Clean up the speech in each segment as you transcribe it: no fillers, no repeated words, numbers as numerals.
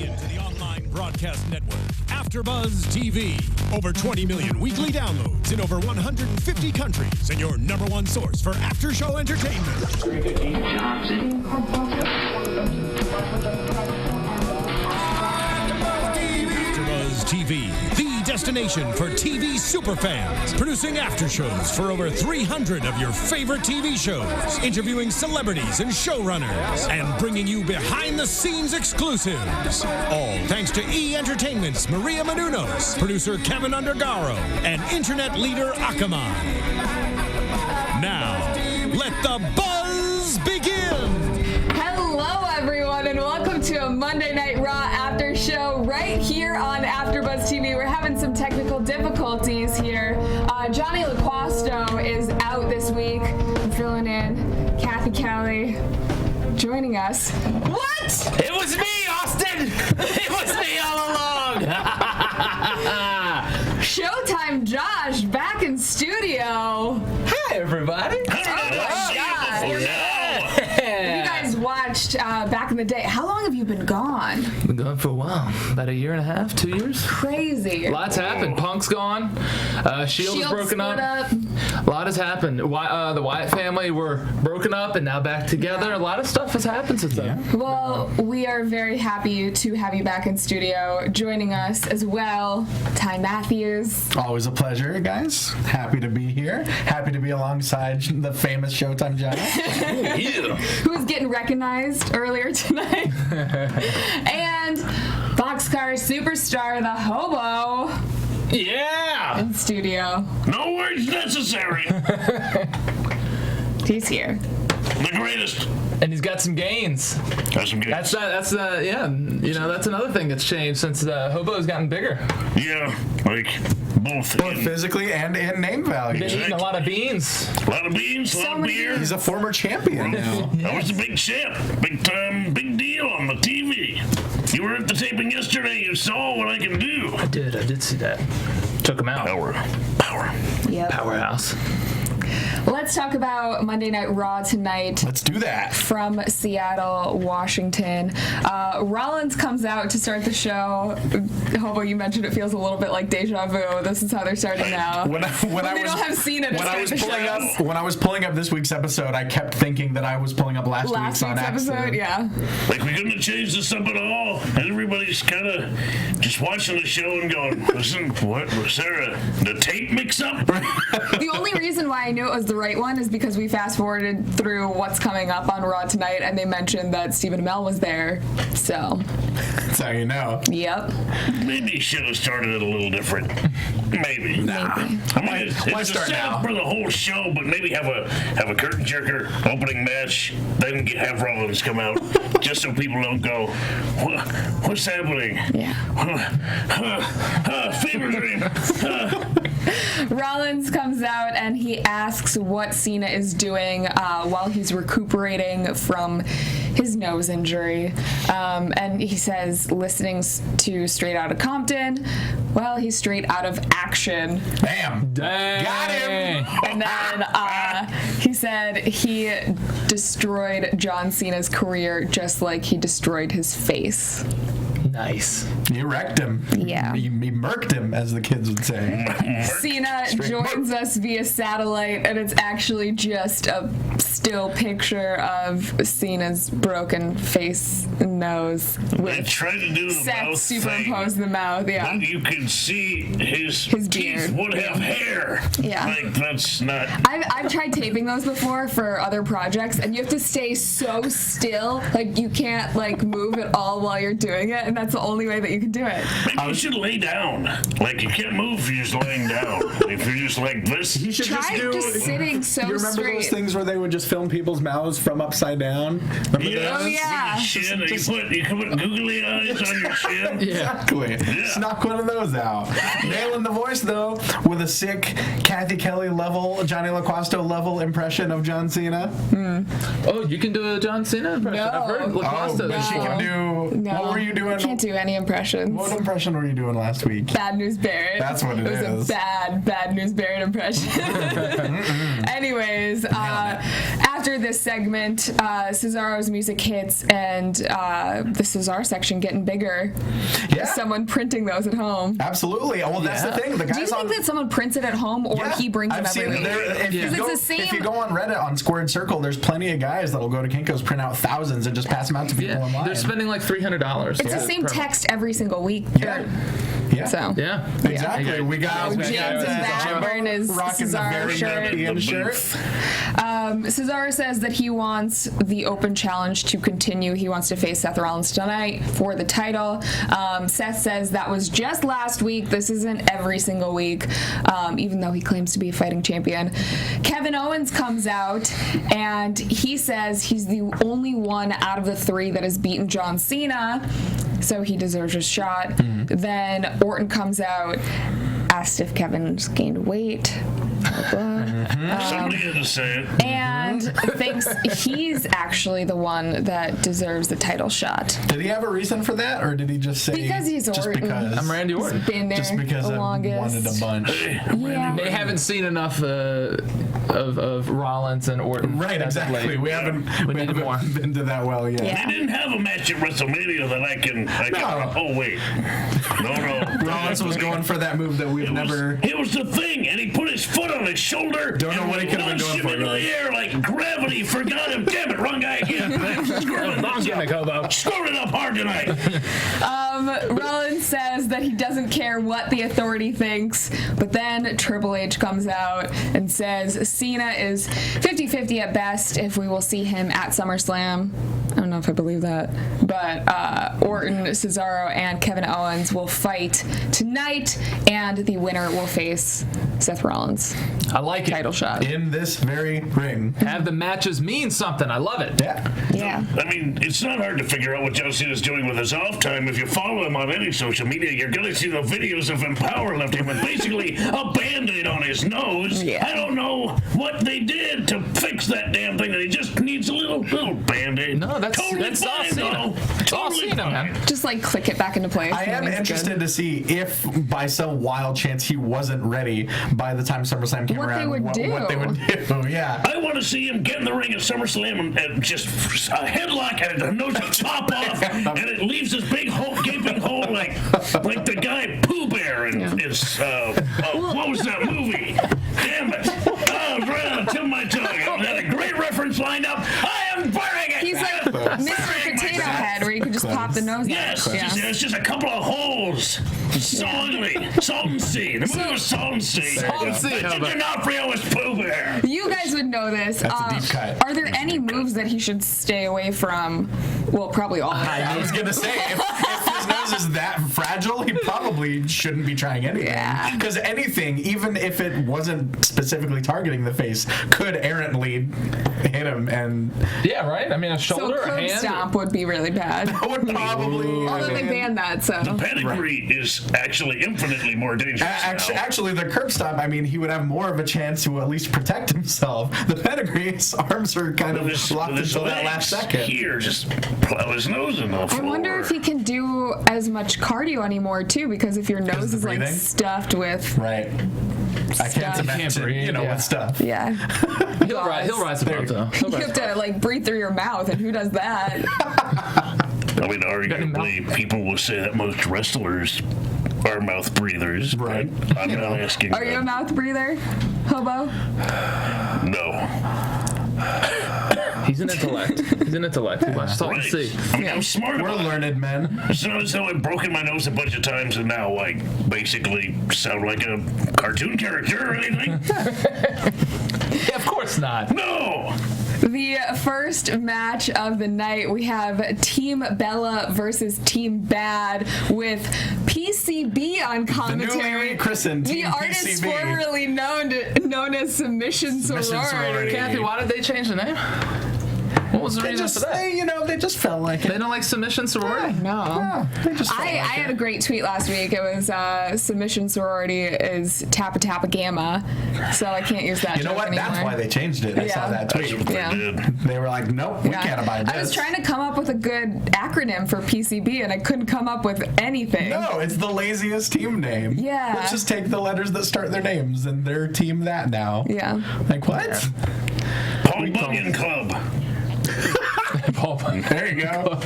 into the online broadcast network, AFTERBUZZ TV. Over 20 million weekly downloads in over 150 countries, and your number one source for after-show entertainment. AFTERBUZZ TV, the destination for TV superfans, producing aftershows for over 300 of your favorite TV shows, interviewing celebrities and showrunners, and bringing you behind-the-scenes exclusives. All thanks to E! Entertainment's Maria Menounos, producer Kevin Undergaro, and internet leader Akamai. Now, let the buzz begin! Hello, everyone, and welcome to a Monday Night Raw after show right here on AFTERBUZZ TV. We're having some technical difficulties here. Johnny LaQuasto is out this week. I'm filling in. Cathy Kelley joining us. What? It was me, Austin! It was me all along! Showtime Josh back in studio. Hi, everybody. Oh my God. You guys watched back in the day. How long have you been gone? Been gone for a while. About a year and a half, 2 years. Crazy. Lots happened. Punk's gone. Shield is broken up. A lot has happened. The Wyatt family were broken up and now back together. A lot of stuff has happened since then. Well, we are very happy to have you back in studio. Joining us as well, Ty Matthews. Always a pleasure, guys. Happy to be here. Happy to be alongside the famous Showtime Johnny. Who was getting recognized earlier tonight. And Boxcar superstar, the Hobo. Yeah! In studio. No words necessary. He's here. The greatest. And he's got some gains. Got some gains. That's another thing that's changed since Hobo's gotten bigger. Yeah, like both physically and in name value. Been eating a lot of beans. A lot of beans, a lot of beer. He's a former champion now. I was the big champ. Big time, big deal on the TV. You were at the taping yesterday. You saw what I can do. I did see that. Took him out. Power. Yep. Powerhouse. Let's talk about Monday Night Raw tonight. Let's do that. From Seattle, Washington. Rollins comes out to start the show. Hobo, you mentioned it feels a little bit like deja vu. This is how they're starting now. When they don't have Cena to start the show. When I was pulling up this week's episode, I kept thinking that I was pulling up last week's on episode. Yeah. Like we couldn't have changed this up at all. And everybody's kind of just watching the show and going, listen, what was there the tape mix-up? The only reason why I knew it was the right one is because we fast forwarded through what's coming up on Raw tonight, and they mentioned that Stephen Amell was there. So that's how you know. Yep. Maybe he should have started it a little different. Maybe. Nah. I mean, it's a setup for the whole show, but maybe have a curtain jerker opening match, then have Rollins come out, just so people don't go, what's happening? Yeah. Fever dream. Rollins comes out and he asks what Cena is doing while he's recuperating from his nose injury. And he says, listening to Straight Outta Compton, well, he's straight out of action. Bam. Dang. Got him. And then he said he destroyed John Cena's career just like he destroyed his face. Nice. You wrecked him. Yeah. You murked him, as the kids would say. Cena joins us via satellite, and it's actually just a still picture of Cena's broken face and nose. They tried to do the Seth mouth superimposed the mouth, yeah. But you can see his beard. teeth would have hair. Yeah. Like, that's not... I've tried taping those before for other projects, and you have to stay so still. Like, you can't, like, move at all while you're doing it, and that's the only way that you can do it. Maybe you should lay down. Like, you can't move if you're just laying down. If you're just like this... He should Try just sitting so you remember straight. those things where they would just film people's mouths from upside down? Remember Yes. Oh, yeah. Chin, you put googly eyes on your chin. Exactly. Yeah. Knock one of those out. Nailing the voice, though, with a sick Cathy Kelley level, Johnny LaQuasto level impression of John Cena. Oh, you can do a John Cena impression? No. I've heard LaQuasto. But she can do... No. What were you doing? I can't do any impressions. What impression were you doing last week? Bad News Barrett. That's what it is. It was a bad News Barrett impression. Anyways, after this segment, Cesaro's music hits and the Cesaro section getting bigger. Yeah. Someone printing those at home. Absolutely. Well, that's the thing. The guys Do you think that someone prints it at home or he brings them every week? If you go on Reddit on Squared Circle, there's plenty of guys that'll go to Kinko's, print out thousands, and just pass them out to people online. They're spending like $300. It's the same text every single week. Yeah. So. Yeah. Exactly. We got James is back wearing his rocking the Cesaro very European shirt. Cesaro says that he wants the open challenge to continue. He wants to face Seth Rollins tonight for the title. Seth says that was just last week. This isn't every single week, even though he claims to be a fighting champion. Kevin Owens comes out, and he says he's the only one out of the three that has beaten John Cena, so he deserves a shot. Then Orton comes out, asked if Kevin's gained weight. Somebody had to say it. And thinks he's actually the one that deserves the title shot. Did he have a reason for that, or did he just say because he's just Orton? because I'm Randy Orton. He's been there just because the I longest. wanted a bunch? They haven't seen enough of Rollins and Orton. Right, exactly. We haven't been to that well yet. Yeah. They didn't have a match at WrestleMania that I can. Oh wait, no. Rollins was going for that move that we've never. It was the thing, and he put his foot on his shoulder. Don't know what he could have been going for. Into the air like gravity forgot him. Damn it, wrong guy again. Wrong gimmick, Hobo. Screwed it up hard tonight. Rollins says that he doesn't care what the authority thinks, but then Triple H comes out and says Cena is 50-50 at best if we will see him at SummerSlam. I don't know if I believe that, but Orton, Cesaro, and Kevin Owens will fight tonight, and the winner will face Seth Rollins. I like it. Title shot. In this very ring. Have the matches mean something. I love it. Yeah. I mean, it's not hard to figure out what John Cena's doing with his off time. If you follow him on any social media, you're going to see the videos of him powerlifting with basically a Band-Aid on his nose. Yeah. I don't know what they did to fix that damn thing. That he just needs a little Band-Aid. No, that's all Cena. It's all Cena, man. Just like click it back into place. I am interested to see if by some wild chance he wasn't ready by the time SummerSlam came around. What they would do. Yeah. I want to see him get in the ring at SummerSlam and just a headlock and the nose will pop off and it leaves this big hole, gaping hole like the guy Pooh Bear in his what was that movie? Damn it! Oh, it's right on the tip of my tongue. I had a great reference lined up. I am burying it. He's like Mr. Potato Head, where you can just pop the nose Yes, out. it's just a couple of holes. Salt and Sea. The movie was Salt and Sea. D'Onofrio was Pooh Bear. You guys would know this. That's a deep cut. Are there any moves that he should stay away from? Well, probably all. I was gonna say if his nose is that fragile, he probably shouldn't be trying anything. Yeah. Because anything, even if it wasn't specifically targeting the face, could errantly hit him. And yeah, right. I mean, a shoulder, so a hand. Stomp would be really bad. that would probably. Although they banned that, so. The pedigree is actually infinitely more dangerous. Actually, the curb stomp, I mean, he would have more of a chance to at least protect himself. The pedigree, his arms are kind of locked until that last second. Here, just plow his nose in the floor. I wonder if he can do as much cardio anymore, too, because if your nose is like stuffed with. Right. I can't imagine, with stuff. Yeah. He'll rise above, though. You have to like breathe through your mouth, and who does that? I mean, arguably, people will say that most wrestlers are mouth breathers. Right. I'm not asking. Are you a mouth breather, Hobo? No. He's an intellect. We watch Salt and Sea. I mean, I'm smart. We're learned men. It's not as though I've broken my nose a bunch of times and now I basically sound like a cartoon character or anything. Yeah, of course not. No. The first match of the night, we have Team Bella versus Team Bad with PCB on commentary. The newly rechristened Team the artist PCB. formerly known as Submission Sorority. Kathy, why did they change the name? What was the reason for that? They just felt like it. They don't like Submission Sorority? No. They just felt I had a great tweet last week. It was Submission Sorority is Tappa Tappa Gamma, so I can't use that. You know what? anymore. That's why they changed it. I saw that tweet. They were like, nope, we can't abide this. I was trying to come up with a good acronym for PCB, and I couldn't come up with anything. No, it's the laziest team name. Yeah. Let's just take the letters that start their names, and they're team that now. Yeah. Like, what? Paul Bunyan Club. Paul Bunyan. There you go.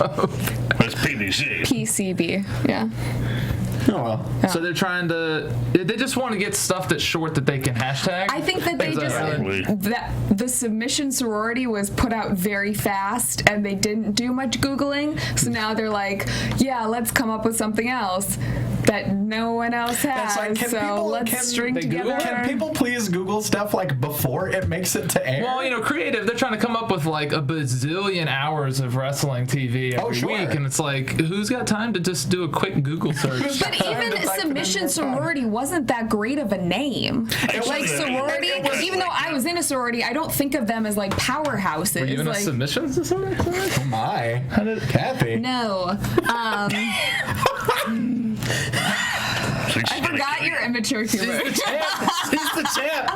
That's PBC. PCB. Yeah. Oh, well. So they're trying to. They just want to get stuff that's short that they can hashtag. I think that they Exactly. that the submission sorority was put out very fast and they didn't do much Googling. So now they're like, yeah, let's come up with something else that no one else has. It's like, let's string together. Can people please Google stuff like before it makes it to air? Well, you know, creative. They're trying to come up with like a bazillion hours of wrestling TV every week, and it's like, who's got time to just do a quick Google search? But even submission sorority wasn't that great of a name. Like sorority, even though I was in a sorority, I don't think of them as like powerhouses. Were you in a submission sorority? Oh my. Cathy. No. I forgot your immature humor. He's the champ.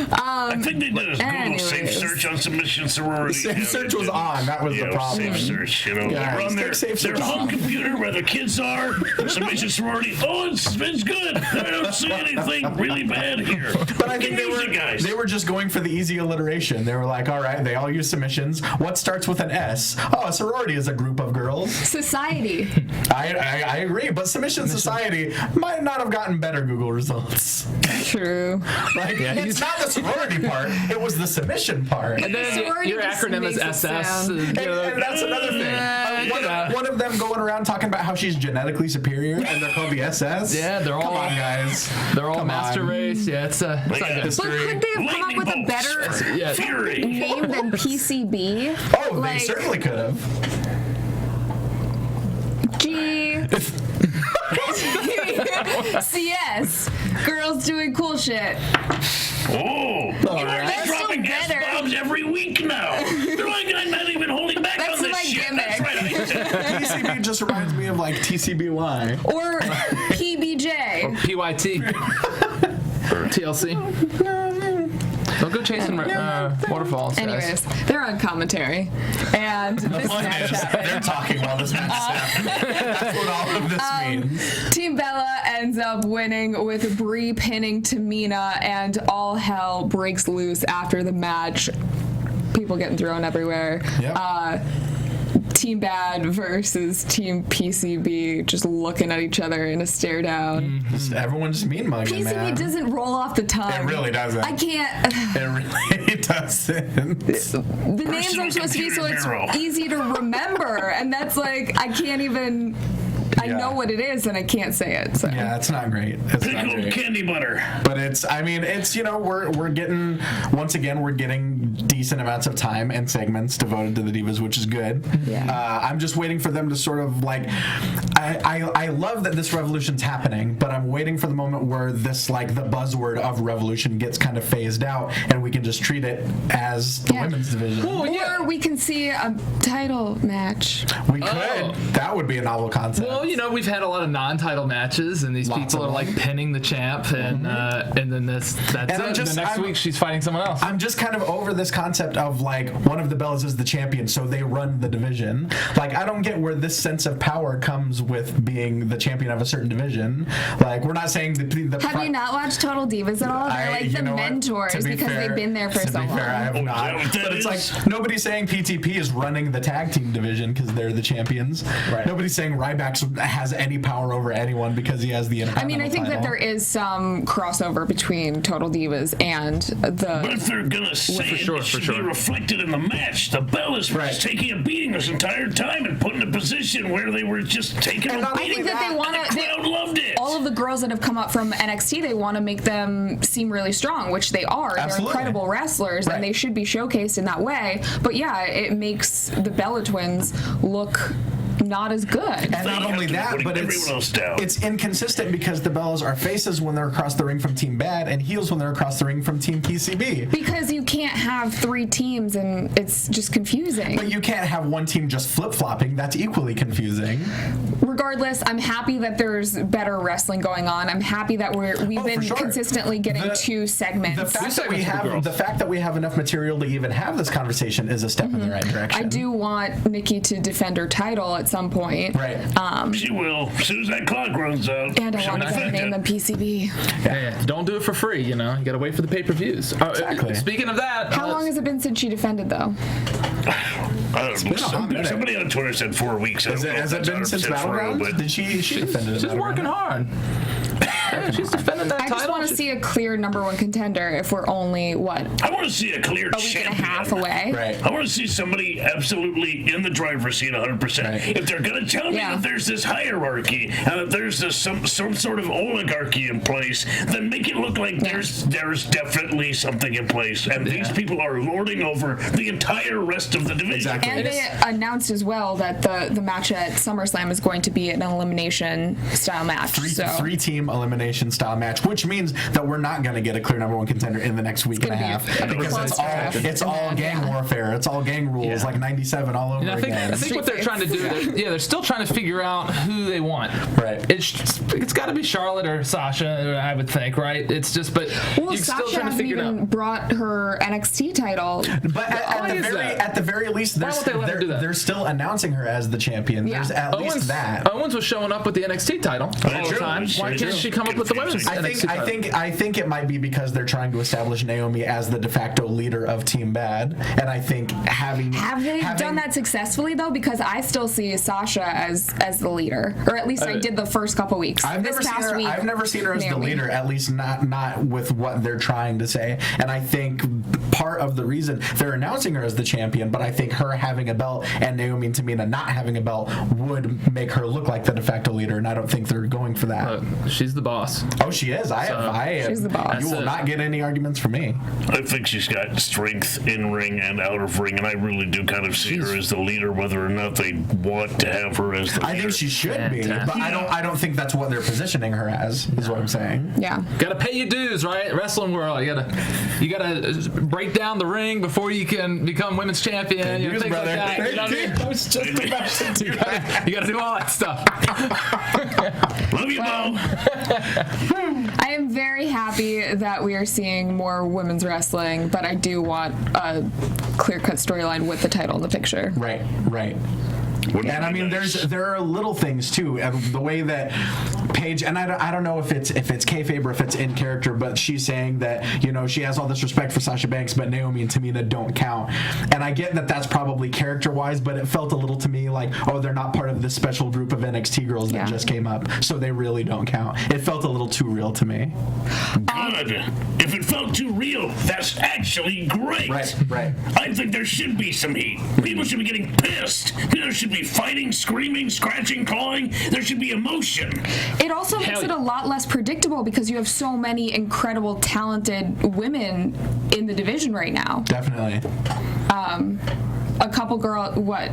I think they did a Google safe search on submission sorority. Safe search was on. That was the problem. Safe search, you know. Yeah, They're on their home computer where their kids are. Submission sorority. Oh, it's good. I don't see anything really bad here. But I think they were just going for the easy alliteration. They were like, all right, they all use submissions. What starts with an S? Oh, a sorority is a group of girls. Society. I agree, but submission society might not have gotten better Google results. True. Like, it's not the sorority part, it was the submission part. And then your acronym is SS. And that's another thing. One of them going around talking about how she's genetically superior, and they're called the SS. Yeah, they're all. Come on, guys. They're all master race. Yeah, it's not good. But could they have come up with a better name than PCB? Oh, they certainly could have. CS. Girls doing cool shit. Oh, That's dropping so better. S-bombs every week now. They're like, I'm not even holding back That's on this my shit. gimmick. That's right. PCB just reminds me of like TCBY. Or PBJ. PYT. Or TLC. Don't go chasing waterfalls, guys. Anyways, they're on commentary. And this match happened. They're talking while this match is happening. That's what all of this means. Team Bella ends up winning with Brie pinning Tamina, and all hell breaks loose after the match. People getting thrown everywhere. Yep. Team Bad versus Team PCB just looking at each other in a stare down. Everyone's mean mugging, man. PCB doesn't roll off the tongue. It really doesn't. I can't. It really doesn't. The names are supposed to be so it's easy to remember, and that's like I can't even. I know what it is, and I can't say it. So. Yeah, it's not great. It's not Pickled great. candy butter. But it's we're getting, once again, we're getting decent amounts of time and segments devoted to the Divas, which is good. Yeah. I'm just waiting for them to sort of like, I love that this revolution's happening, but I'm waiting for the moment where this, like, the buzzword of revolution gets kind of phased out, and we can just treat it as the women's division. Or we can see a title match. We could. That would be a novel concept. Well, you know, we've had a lot of non-title matches, and these people are like pinning the champ, and then that's it. And the next week she's fighting someone else. I'm just kind of over this concept of like one of the Bellas is the champion, so they run the division. Like, I don't get where this sense of power comes with being the champion of a certain division. Like, we're not saying the Have you not watched Total Divas at all? They're like the mentors because they've been there for so long. To be fair, I have not. But it's like nobody's saying PTP is running the tag team division because they're the champions. Right. Nobody's saying Ryback has any power over anyone because he has the Intercontinental I think title. that there is some crossover between Total Divas and the. But if they're gonna say it should be reflected in the match, the Bellas were just taking a beating this entire time and put in a position where they were just taking a beating. I think that they want to. The crowd loved it. All of the girls that have come up from NXT, they want to make them seem really strong, which they are. Absolutely. They're incredible wrestlers, and they should be showcased in that way. But yeah, it makes the Bella Twins look not as good. And not only that, but it's inconsistent because the Bellas are faces when they're across the ring from Team Bad and heels when they're across the ring from Team PCB. Because you can't have 3 teams and it's just confusing. But you can't have one team just flip-flopping. That's equally confusing. regardless, I'm happy that there's better wrestling going on. I'm happy that we've been consistently getting 2 segments. The fact that we have enough material to even have this conversation is a step in the right direction. I do want Nikki to defend her title at some point. Right. She will. As soon as that clock runs out. And I want to name them PCB. Yeah. Don't do it for free, you know. You got to wait for the pay-per-views. Exactly. Speaking of that, How long has it been since she defended, though? I don't know. Somebody on Twitter said 4 weeks. Has it been since Battleground? Did she defend it? She's working hard. Yeah, she's defending that title. I just want to see a clear #1 contender if we're only, I want to see a clear a week and a half away. Right. I want to see somebody absolutely in the driver's seat 100%. Right. If they're going to tell me that there's this hierarchy and that there's this some sort of oligarchy in place, then make it look like there's definitely something in place. And these people are lording over the entire rest of the division. Exactly. And they announced as well that the match at SummerSlam is going to be an elimination style match. Three-team elimination style match, which means that we're not going to get a clear #1 contender in the next week and a half because it's all gang warfare. It's all gang rules, like 97 all over again. I think what they're trying to do, they're still trying to figure out who they want. Right. It's got to be Charlotte or Sasha, I would think, right? It's just, but you're still trying to figure it out. Sasha hasn't brought her NXT title. But at the very least, they're still announcing her as the champion. There's at least that. Owens was showing up with the NXT title all the time. Why can't she come up with the women's NXT title? I think it might be because they're trying to establish Naomi as the de facto leader of Team Bad, and I think have they done that successfully though? Because I still see Sasha as the leader, or at least I did the first couple weeks. I've never seen her as the leader, at least not with what they're trying to say. And I think part of the reason they're announcing her as the champion, but I think her having a belt and Naomi and Tamina not having a belt would make her look like the de facto leader, and I don't think they're going for that. She's the boss. Oh, she is. She's the boss. You will not get any arguments from me. I think she's got strength in ring and out of ring, and I really do kind of see her as the leader, whether or not they want to have her as the leader. I think she should be, but I don't think that's what they're positioning her as. Is what I'm saying. Yeah. Got to pay your dues, right? Wrestling world. You gotta break down the ring before you can become women's champion. Things like that. You know what I mean? I was just about to do that. You gotta do all that stuff. Love you, Bo. I am very happy that we are seeing more women's wrestling, but I do want a clear-cut storyline with the title in the picture. Right. And I mean, there are little things too. The way that Paige, and I don't know if it's kayfabe or if it's in character, but she's saying that she has all this respect for Sasha Banks, but Naomi and Tamina don't count. And I get that that's probably character-wise, but it felt a little to me like, oh, they're not part of this special group of NXT girls that just came up, so they really don't count. It felt a little too real to me. Good. If it felt too real, that's actually great. Right. I think there should be some heat. People should be getting pissed. There should be fighting, screaming, scratching, clawing. There should be emotion. It also makes it a lot less predictable because you have so many incredible, talented women in the division right now. Definitely. A couple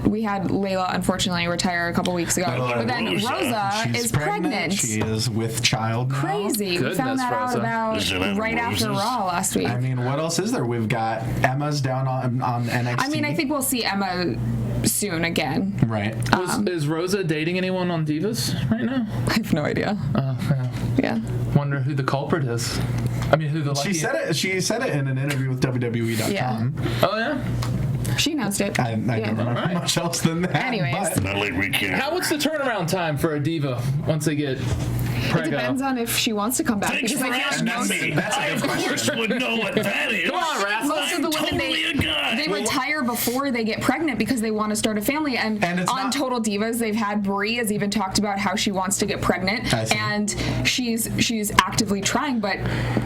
we had Layla unfortunately retire a couple weeks ago, but then Rosa is pregnant. She is with child now. Crazy. We found that out about right after Raw last week. I mean, what else is there? We've got Emma's down on NXT. I mean, I think we'll see Emma soon again. Right. Is Rosa dating anyone on Divas right now? I have no idea. Yeah. Wonder who the culprit is. I mean, who the lucky... She said it in an interview with WWE.com. Yeah. Oh, yeah? She announced it. I don't remember much else than that. Anyways. What's the turnaround time for a diva once they get It depends on if she wants to come back. Thanks for asking me. I, of course, would know what that is. Come on, Raph. Most of the women, they retire before they get pregnant because they want to start a family. And on Total Divas, they've had Brie has even talked about how she wants to get pregnant. And she's actively trying, but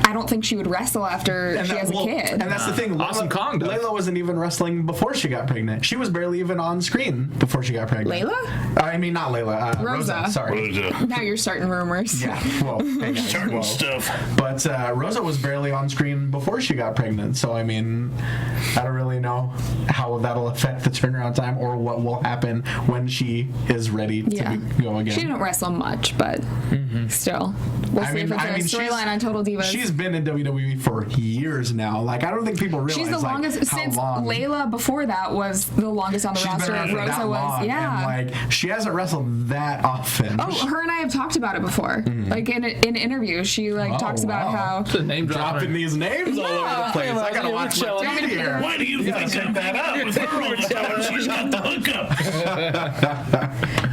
I don't think she would wrestle after she has a kid. And that's the thing. Awesome Kong does. Layla wasn't even wrestling before she got pregnant. She was barely even on screen before she got pregnant. Layla? I mean, not Layla. Rosa. Sorry. Rosa. Now you're starting rumors. Yeah. Whoa. Hey guys, starting stuff. But Rosa was barely on screen before she got pregnant. So, I mean, I don't really know how how that'll affect the turnaround time or what will happen when she is ready to go again. She didn't wrestle much, but still. We'll see if it's a storyline on Total Divas. She's been in WWE for years now. Like, I don't think people realize she's the longest since Layla before that was the longest on the roster. Rosa was, and, like, she hasn't wrestled that often. Oh, her and I have talked about it before. Like in interviews, she talks about how the name dropping these names all over the place. I gotta watch my feed here. Why do you think I'm that up with her all the time? She's got the hookup.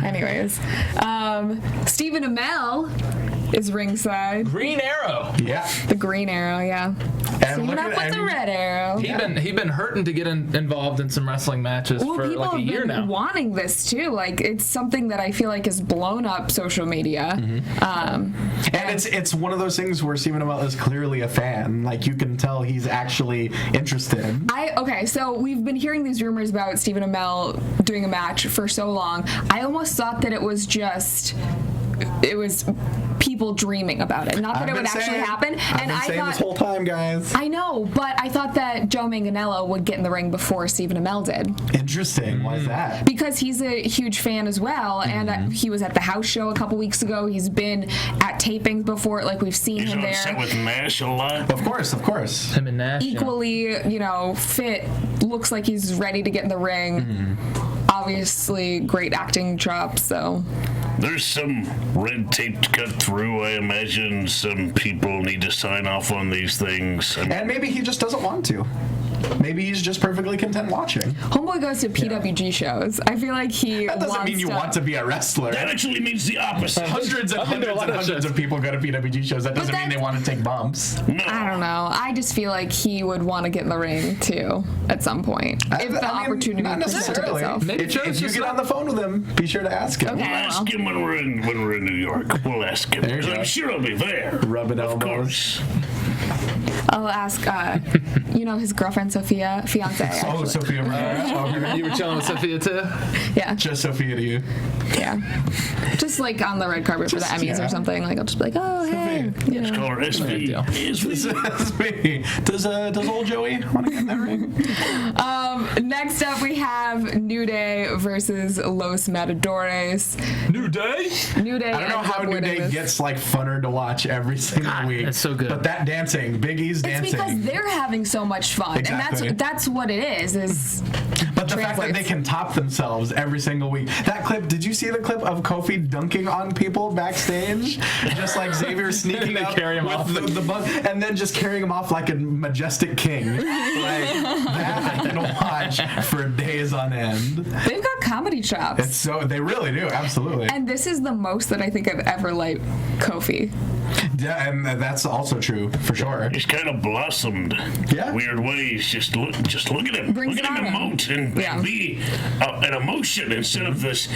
Anyways, Stephen Amell is ringside. Green Arrow. Yeah. The Green Arrow, yeah. And teaming up with the Red Arrow. He been hurting to get involved in some wrestling matches for like a year now. People have been wanting this too. Like, it's something that I feel like has blown up social media. And it's one of those things where Stephen Amell is clearly a fan. Like, you can tell he's actually interested. Okay, so we've been hearing these rumors about Stephen Amell doing a match for so long. I almost thought that it was people dreaming about it, not that it would actually happen. And I thought this whole time, guys. I know, but I thought that Joe Manganiello would get in the ring before Stephen Amell did. Interesting. Why is that? Because he's a huge fan as well, and he was at the house show a couple weeks ago. He's been at tapings before, like we've seen him there. He's on set with Nash a lot. Of course. Him and Nash. Equally, fit. Looks like he's ready to get in the ring. Obviously, great acting chops. So. There's some red tape to cut through. I imagine some people need to sign off on these things. And maybe he just doesn't want to. Maybe he's just perfectly content watching. Homeboy goes to PWG shows. I feel like that doesn't mean you want to be a wrestler. That actually means the opposite. Hundreds of people go to PWG shows. That doesn't mean they want to take bumps. No. I don't know. I just feel like he would want to get in the ring too at some point if the opportunity presented itself. If you get on the phone with him, be sure to ask him. Okay, We'll ask him when we're in New York. We'll ask him. I'm sure he'll be there. Rubbing elbows. Of course. I'll ask, his girlfriend Sophia, fiance. Oh, Sophia Vergara. You were chilling with Sophia too? Yeah. Just Sophia to you. Yeah. Just like on the red carpet for the Emmys or something. Like, I'll just be like, oh, hey. Let's call her SV. Does old Joey want to get in that ring? Next up, we have New Day versus Los Matadores. New Day? New Day. I don't know how New Day gets like funner to watch every single week. It's so good. But that dancing, Big E's dancing. It's because they're having so much fun. Exactly. And that's what it is but the fact that they can top themselves every single week. That clip, did you see the clip of Kofi dunking on people backstage? Just like Xavier sneaking up with the bug and then just carrying him off like a majestic king. Like, that I can watch for days on end. They've got comedy chops. They really do, absolutely. And this is the most that I think I've ever liked Kofi. Yeah, and that's also true for sure. He's kind of blossomed. Yeah. Weird ways. Just look at him. Brings look at him emote and be an emotion instead of this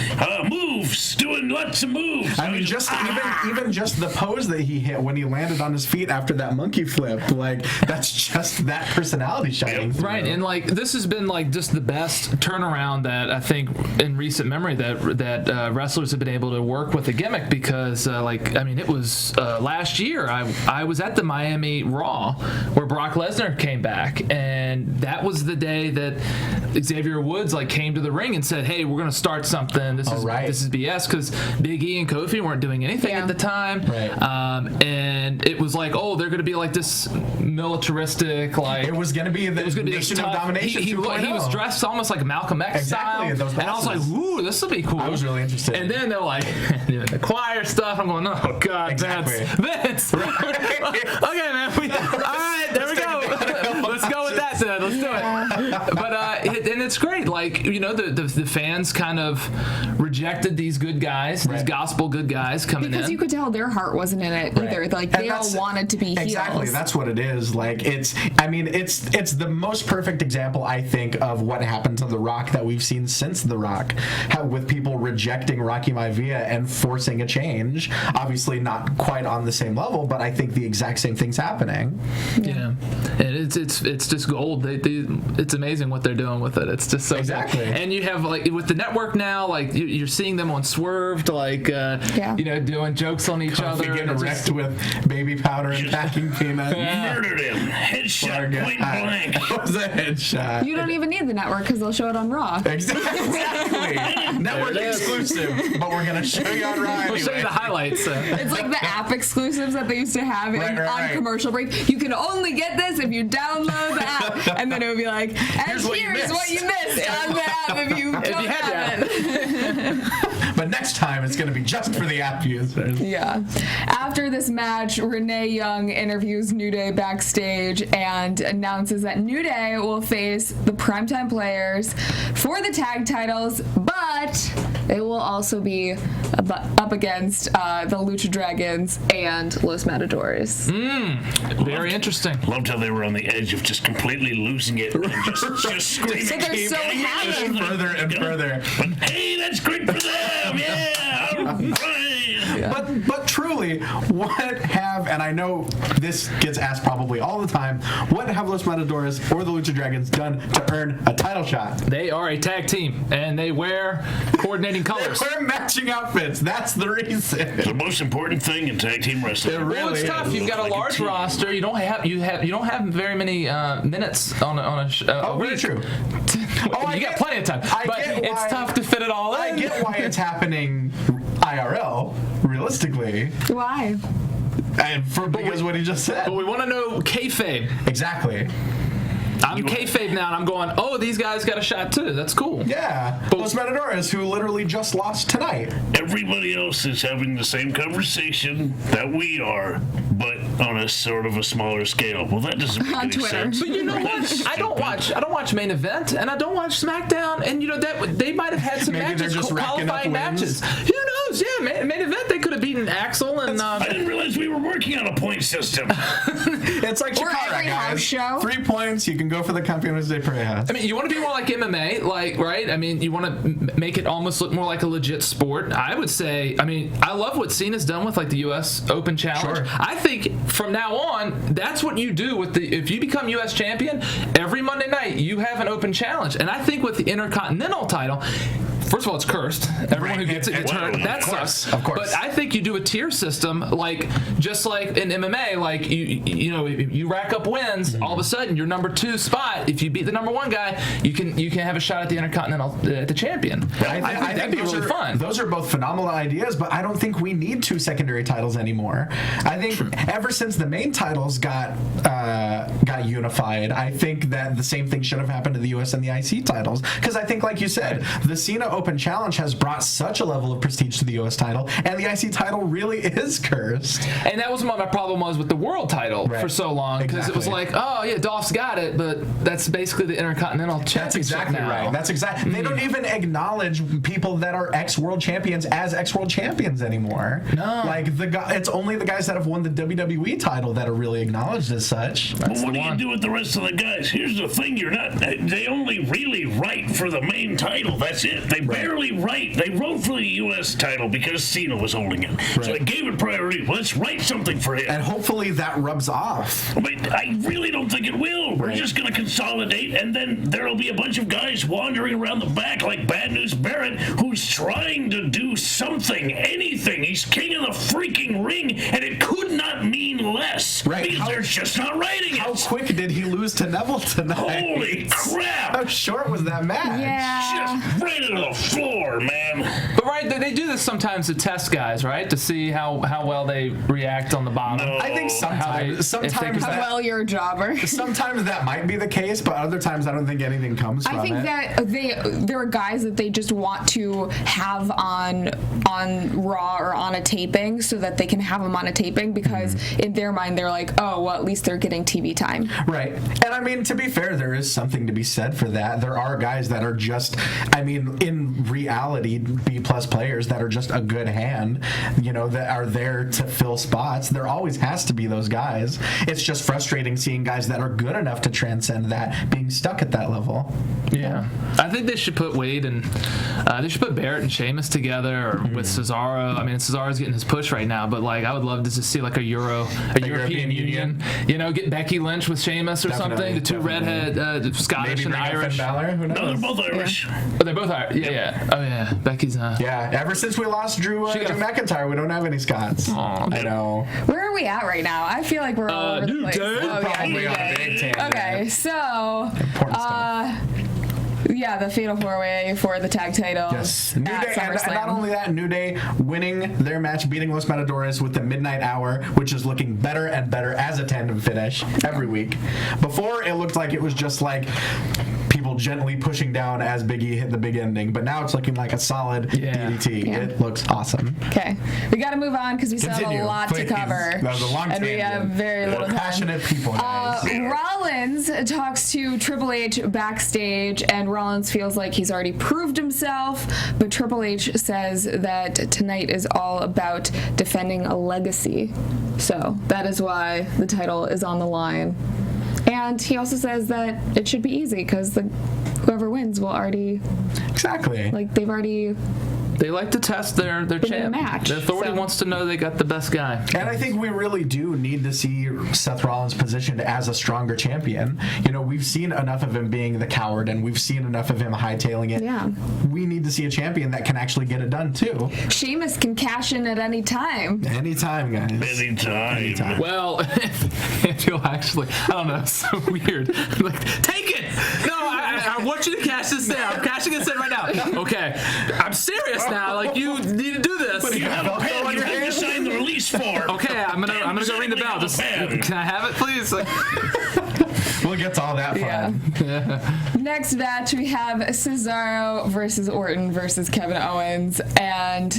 moves, doing lots of moves. I mean, even just the pose that he hit when he landed on his feet after that monkey flip, like that's just that personality shining through. Right, and like this has been like just the best turnaround that I think in recent memory that wrestlers have been able to work with a gimmick because it was last year I was at the Miami Raw where Brock Lesnar came back, and that was the day that Xavier Woods came to the ring and said, "Hey, we're going to start something. This is BS," because Big E and Kofi weren't doing anything at the time, and it was like, oh, they're going to be like this militaristic, it was going to be the Nation of Domination. He was dressed almost like Malcolm X style, and I was like, ooh, this will be cool. I was really interested. And then they're like doing the choir stuff. I'm going, oh god, Vince. Okay, man. All right, there we go. Let's go with that then. Let's do it. But and it's great. The fans kind of rejected these good guys, these gospel good guys coming in. Because you could tell their heart wasn't in it either. They all wanted to be heels. Exactly. That's what it is. It's the most perfect example, I think, of what happened to The Rock that we've seen since The Rock, with people rejecting Rocky Maivia and forcing a change. Obviously not quite on the same level, but I think the exact same thing's happening. Yeah. It is. it's just gold. It's amazing what they're doing with it. It's just so exactly. good. And you have like with the network now, like you're seeing them on Swerved, like doing jokes on each other. Getting wrecked with baby powder and packing peanuts. Murdered him. Headshot point blank. That was a headshot. You don't even need the network because they'll show it on Raw. Exactly. Network exclusive, but we're gonna show you on Raw anyway. We'll show you the highlights. It's like the app exclusives that they used to have on commercial break. You can only get this if you download the app, and then it would be like, and here's what you missed on the app if you don't have it. But next time it's gonna be just for the app users. Yeah. After this match, Renee Young interviews New Day backstage and announces that New Day will face the Primetime Players for the tag titles, but they will also be up against the Lucha Dragons and Los Matadores. Very interesting. Loved how they were on the edge of just completely losing it and just screaming. So they're so happy. Further and further. But hey, that's great for them. Yeah. All right. But truly, what have, and I know this gets asked probably all the time, what have Los Matadores or the Lucha Dragons done to earn a title shot? They are a tag team, and they wear coordinating colors. They wear matching outfits. That's the reason. The most important thing in tag team wrestling. Well, it's tough. You've got a large roster. You don't have very many minutes on a show. Really true. You got plenty of time, but it's tough to fit it all in. I get why it's happening IRL, realistically. Why? And because what he just said. But we want to know kayfabe. Exactly. I'm kayfabe now, and I'm going, oh, these guys got a shot too. That's cool. Yeah. Los Matadores, who literally just lost tonight. Everybody else is having the same conversation that we are, but on a sort of a smaller scale. Well, that doesn't make any sense. But you know what? I don't watch main event, and I don't watch SmackDown, and that they might have had some matches, qualifying matches. Who knows? Yeah, main event they could have beaten Axel and. I didn't realize we were working on a point system. It's like Chicago, every guys. house show. 3 points, you can go for the Campeones de Parejas. I mean, you want to be more like MMA, right? I mean, you want to make it almost look more like a legit sport. I would say, I mean, I love what Cena's done with like the U.S. Open Challenge. Sure. I think from now on, that's what you do with if you become U.S. champion, every Monday night you have an Open Challenge. And I think with the Intercontinental title, first of all, it's cursed. Everyone who gets it gets hurt. That sucks. Of course. But I think you do a tier system, just like in MMA, like you rack up wins. All of a sudden, your number 2 spot, if you beat the number 1 guy, you can have a shot at the Intercontinental at the champion. I think that'd be really fun. Those are both phenomenal ideas, but I don't think we need 2 secondary titles anymore. I think ever since the main titles got unified, I think that the same thing should have happened to the US and the IC titles. Because I think, like you said, the Cena Open Challenge has brought such a level of prestige to the US title, and the IC title really is cursed. And that was what my problem was with the world title for so long, because it was like, oh yeah, Dolph's got it, but that's basically the Intercontinental Championship. That's exactly now. right. That's exactly. They don't even acknowledge people that are ex-world champions as ex-world champions anymore. No, like it's only the guys that have won the WWE title that are really acknowledged as such. Well, what do you do with the rest of the guys? Here's the thing: they only really write for the main title. That's it. They barely write. They wrote for the U.S. title because Cena was holding it. Right. So they gave it priority. Let's write something for him. And hopefully that rubs off. But I really don't think it will. We're just going to consolidate, and then there'll be a bunch of guys wandering around the back like Bad News Barrett, who's trying to do something, anything. He's king of the freaking ring, and it could not mean less. Right. Because they're just not writing it. How quick did he lose to Neville tonight? Holy crap. How short was that match? Yeah. Just right into the floor, man. But they do this sometimes to test guys, right? To see how well they react on the bottom. No. I think sometimes how well you're a jobber. Sometimes that might be the case, but other times I don't think anything comes from it. I think that there are guys that they just want to have on Raw or on a taping so that they can have them on a taping because in their mind they're like, oh, well, at least they're getting TV time. Right. And I mean, to be fair, there is something to be said for that. There are guys that are just, I mean, in reality, B-plus players that are just a good hand, that are there to fill spots. There always has to be those guys. It's just frustrating seeing guys that are good enough to transcend that being stuck at that level. Yeah. I think they should put Wade and they should put Barrett and Sheamus together, or with Cesaro. I mean, Cesaro's getting his push right now, but I would love to just see a European Union. Get Becky Lynch with Sheamus or something. The two redhead Scottish and Irish. Balor, who knows? No, they're both Irish. But they're both Irish. Yeah. Oh yeah. Becky's Yeah. Ever since we lost Drew McIntyre, we don't have any Scots. I know. Where are we at right now? I feel like we're all over the place. Probably on a big tangent. Okay, so Important stuff. Yeah, the Fatal 4-Way for the tag titles. Yes. New Day, and not only that, New Day winning their match, beating Los Matadores with the Midnight Hour, which is looking better and better as a tandem finish every week. Before, it looked like it was just people gently pushing down as Big E hit the big ending, but now it's looking like a solid DDT. Yeah. It looks awesome. Okay, we got to move on because we still have a lot to cover. That was a long and we have very little time. Passionate people, guys. Rollins talks to Triple H backstage, and Rollins feels like he's already proved himself, but Triple H says that tonight is all about defending a legacy. So that is why the title is on the line. And he also says that it should be easy because whoever wins will already... Exactly. They've already... They like to test their champ. Match, the authority wants to know they got the best guy. And I think we really do need to see Seth Rollins positioned as a stronger champion. We've seen enough of him being the coward, and we've seen enough of him hightailing it. Yeah. We need to see a champion that can actually get it done, too. Sheamus can cash in at any time. Anytime, guys. Anytime. Well, if you'll actually... I don't know. It's so weird. Take it! No, I want you to cash this in. I'm cashing this in right now. Okay. I'm serious now. You need to do this. You have a pen. You have to sign the release form. Okay, I'm gonna go ring the bell. Can I have it, please? We'll get to all that fun. Yeah. Next match, we have Cesaro versus Orton versus Kevin Owens, and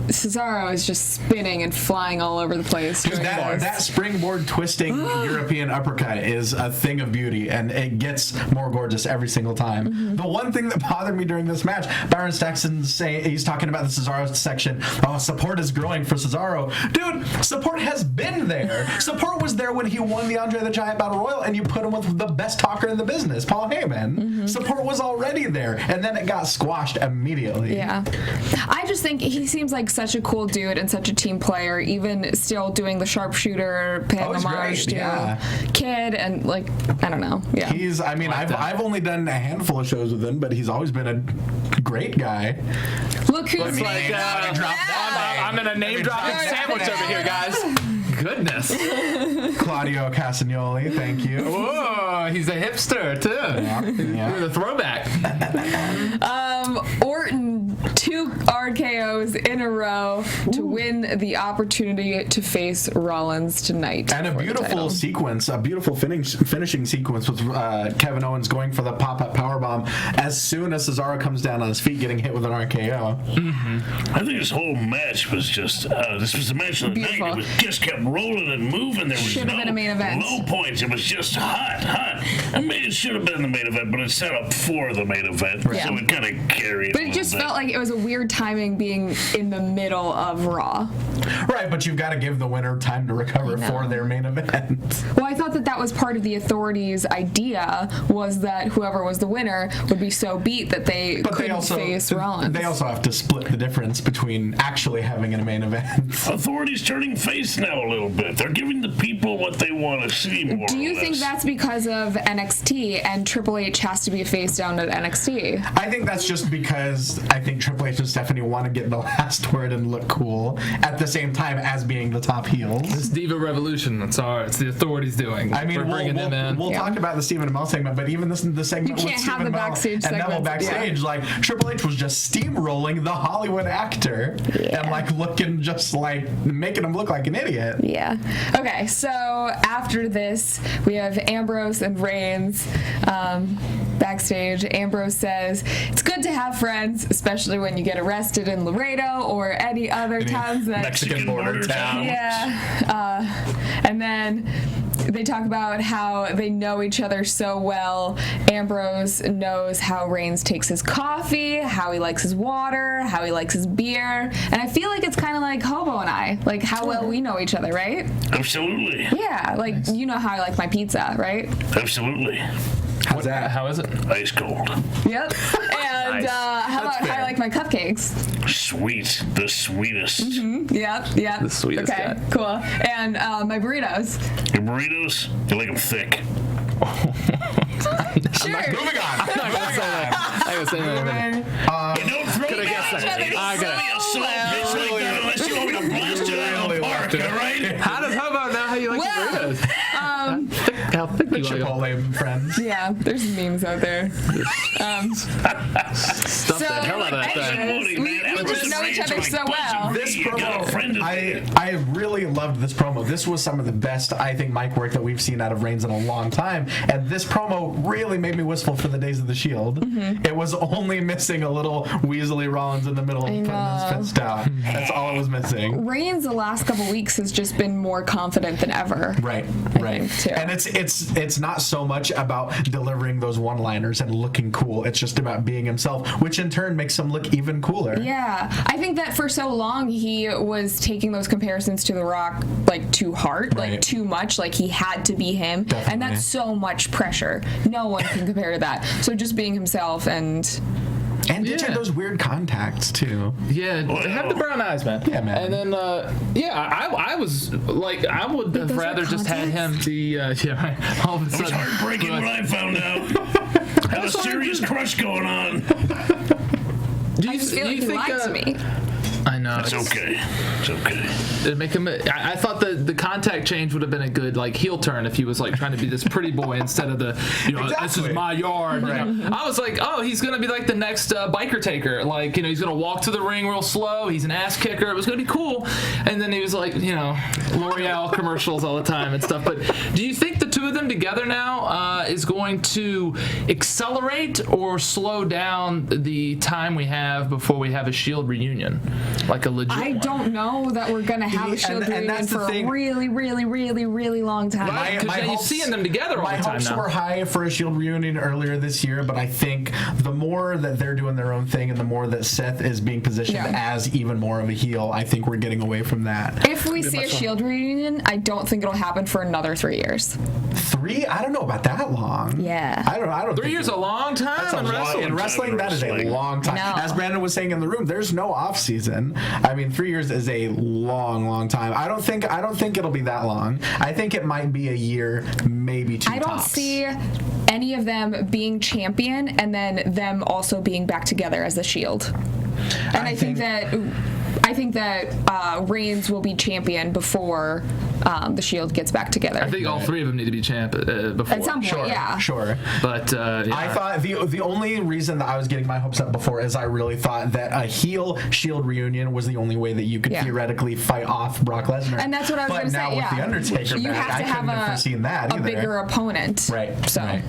Cesaro is just spinning and flying all over the place. That springboard twisting European uppercut is a thing of beauty, and it gets more gorgeous every single time. Mm-hmm. The one thing that bothered me during this match, Byron Saxton's he's talking about the Cesaro section. Oh, support is growing for Cesaro. Dude, support has been there. Support was there when he won the Andre the Giant Battle Royal, and you put him with the best talker in the business, Paul Heyman. Mm-hmm. Support was already there, and then it got squashed immediately. Yeah. I just think he seems like such a cool dude and such a team player, even still doing the sharpshooter paying homage to Kid, and I don't know. Yeah. I've only done a handful of shows with him, but he's always been a great guy. Look who's I'm in a name dropping sandwich over here, guys. Goodness. Claudio Castagnoli, thank you. Whoa, he's a hipster too. Yeah. You're the throwback. Orton, 2 RKOs in a row to win the opportunity to face Rollins tonight. And a beautiful sequence, a beautiful finishing sequence with Kevin Owens going for the pop-up powerbomb as soon as Cesaro comes down on his feet getting hit with an RKO. Mm-hmm. I think this whole match was just, this was the match of the night. It was just kept rolling and moving. There was no main event. Low points. It was just hot. I mean, it should have been the main event, but it's set up for the main event, so it kind of carried. But it just felt like it was a weird timing being in the middle of Raw. Right, but you've got to give the winner time to recover for their main event. Well, I thought that was part of the authorities' idea, was that whoever was the winner would be so beat that they couldn't face Rollins. They also have to split the difference between actually having a main event. Authorities turning face now a little bit. They're giving the people what they want to see more. Do you think that's because of NXT and Triple H has to be a face down at NXT? I think that's just because I think Triple H and Stephanie want to get the last word and look cool at the same time as being the top heels. This Diva Revolution, it's the authorities doing. I mean, we'll talk about the Stephen Amell segment, but even the segment with Stephen Amell and Neville backstage, Triple H was just steamrolling the Hollywood actor and looking just making him look like an idiot. Yeah. Okay, so after this, we have Ambrose and Reigns backstage. Ambrose says, "It's good to have friends, especially when you get arrested in Laredo or any other towns that Mexican border town." Yeah. And then they talk about how they know each other so well. Ambrose knows how Reigns takes his coffee, how he likes his water, how he likes his beer, and I feel like it's kind of like Hobo and I, like how well we know each other, right? Absolutely. Yeah, like you know how I like my pizza, right? Absolutely. How's that? How is it? Ice cold. Yep. And how about how I like my cupcakes? Sweet. The sweetest. Yep. The sweetest Okay, guy. cool. And my burritos. Your burritos, you like them thick. Sure. Moving on. I'm not gonna say that. I ain't gonna say that. You don't throw me guessed out. that. You don't I throw got me a salt bitch like that unless you want me to blast you out of the park, all right? How about now? How you like Well, your burritos? How thick you like them? Chipotle friends. Yeah, there's memes out there. Stuff the hell out of that thing. Absolutely, we man. just Ambrose know and each Reigns other are like so buds well. and This you got a friend of me. I really loved this promo. This was some of the best, I think, mic work that we've seen out of Reigns in a long time. And this promo really made me wistful for the days of the Shield. It was only missing a little Weasley Rollins in the middle putting his fist out. That's all it was missing. Reigns the last couple weeks has just been more confident than ever. Right. think, too. And it's not so much about delivering those one-liners and looking cool. It's just about being himself, which in turn makes him look even cooler. Yeah, I think that for so long he was taking those comparisons to The Rock like too hard, like Right. too much, like he had to be him, Definitely. and that's so much pressure. No one can compare to that. So just being himself and ditching Yeah. those weird contacts too. Yeah, have the brown eyes, man. Yeah, man. And then, I was like, I would have those rather are just had him be, right, all of a It was sudden. heartbreaking when I found out. Had a serious crush going on. Do I you, just feel do like you he think, lied to me. I know. It's okay. It's okay. It'd make him. I thought the contact change would have been a good like heel turn if he was like trying to be this pretty boy instead of the this is my yard. You know? I was like, oh, he's gonna be like the next biker taker. Like he's gonna walk to the ring real slow. He's an ass kicker. It was gonna be cool. And then he was like L'Oreal commercials all the time and stuff. But do you think the two of them together now is going to accelerate or slow down the time we have before we have a Shield reunion, like a legit? I don't know that we're gonna have a Shield and reunion that's the for thing. a really, really, really, really long time. Right. Because you're seeing them together all my the time hopes now. were high for a Shield reunion earlier this year, but I think the more that they're doing their own thing and the more that Seth is being positioned as even more of a heel, I think we're getting away from that. If we see a Shield reunion, I don't think it'll happen for another 3 years. 3? I don't know about that long. Yeah. I don't 3 think years is a long time That's a in long, wrestling. in wrestling, that is a Wrestling. long time. No. As Brandon was saying in the room, there's no off season. I mean, 3 years is a long time. I don't think it'll be that long. I think it might be a year, maybe 2 I don't tops. see any of them being champion and then them also being back together as the Shield. And I think that Reigns will be champion before the Shield gets back together. I think all three of them need to be champ before. At some point, yeah. Sure. But I thought the only reason that I was getting my hopes up before is I really thought that a heel Shield reunion was the only way that you could theoretically fight off Brock Lesnar. And that's what I was going to say. But now with the Undertaker you back, have I to couldn't have foreseen that a either. bigger opponent. Right. So. Right.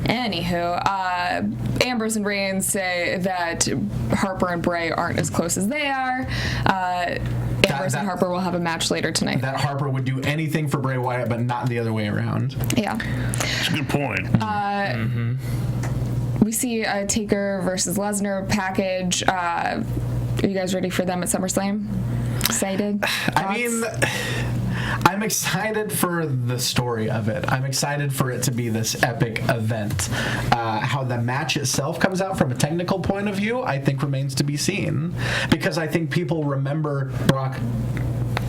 Anywho, Ambrose and Reigns say that Harper and Bray aren't as close as they are. Ambrose and Harper will have a match later tonight. That Harper would do anything for Bray Wyatt, but not the other way around. Yeah. That's a good point. We see a Taker versus Lesnar package. Are you guys ready for them at SummerSlam? Excited? I mean, I'm excited for the story of it. I'm excited for it to be this epic event. How the match itself comes out from a technical point of view, I think remains to be seen. Because I think people remember Brock